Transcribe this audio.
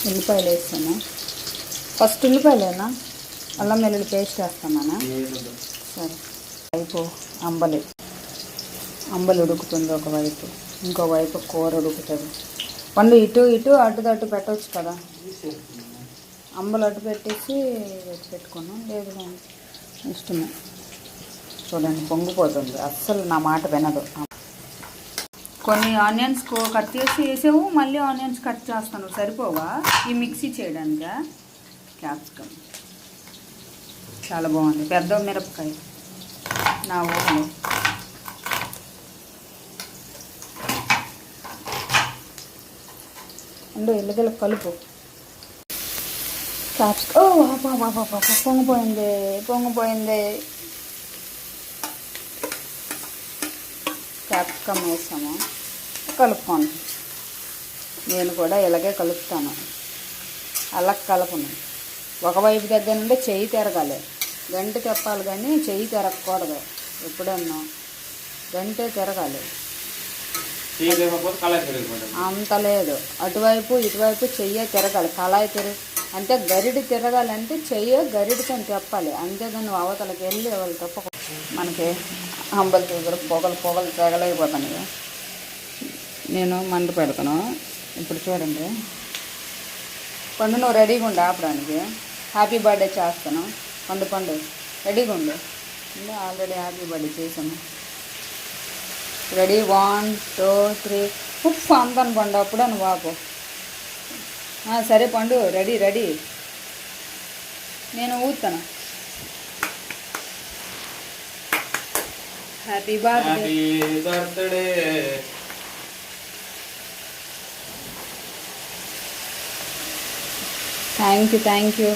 ఉల్లిపాయలు వేస్తాను. ఫస్ట్ ఉల్లిపాయలేనా, అల్లం వెల్లుల్లి పేస్ట్ వేస్తాను. సరే, వైపు అంబలి ఉడుకుతుంది ఒకవైపు, ఇంకోవైపు కూర ఉడుకుతుంది. పండు ఇటు ఇటు అటు పెట్టవచ్చు కదా. అంబలు అటు పెట్టేసి పెట్టుకున్నాం, లేదు ఇష్టమే. చూడండి పొంగిపోతుంది, అస్సలు నా మాట వినదు. కొన్ని ఆనియన్స్ కట్ చేసి వేసావు, మళ్ళీ ఆనియన్స్ కట్ చేస్తాను. సరిపోవా ఈ మిక్సీ చేయడానికా? క్యాప్సికమ్ చాలా బాగుంది, పెద్ద మిరపకాయ నా ఊహలో. అండ్ ఎల్లిగల కలుపు క్యాప్సికమ్. పొంగిపోయింది. క్యాప్సికమ్ వేసాము, కలుపుకోండి. నేను కూడా ఇలాగే కలుపుతాను, అలా కలపను. ఒకవైపు దగ్గర నుండి చెయ్యి తిరగాలి, గంట తిప్పాలి కానీ చెయ్యి తిరగకూడదు. ఎప్పుడన్నా గంటే తిరగాలి, అంత లేదు. అటువైపు ఇటువైపు చెయ్యే తిరగాలి, కళాయి అంటే గరిడి తిరగాలంటే చెయ్యే గరిడితో తిప్పాలి. అంతేగాని అవతలకి వెళ్ళి వాళ్ళు తప్ప మనకి అంబలి దగ్గర పొగలు తెగలేకపోతాను. నేను మంట పెడతాను. ఇప్పుడు చూడండి పండు, నువ్వు రెడీగా ఉండు ఆపడానికి. హ్యాపీ బర్త్డే చేస్తాను. పండు రెడీగా ఉండు. ఆల్రెడీ హ్యాపీ బర్త్డే చేసాము. రెడీ 1 2 3 ఉప్పు అంతాను పండు, అప్పుడు అని బాపు. సరే పండు, రెడీ. నేను ఊతాను. Happy birthday. Thank you.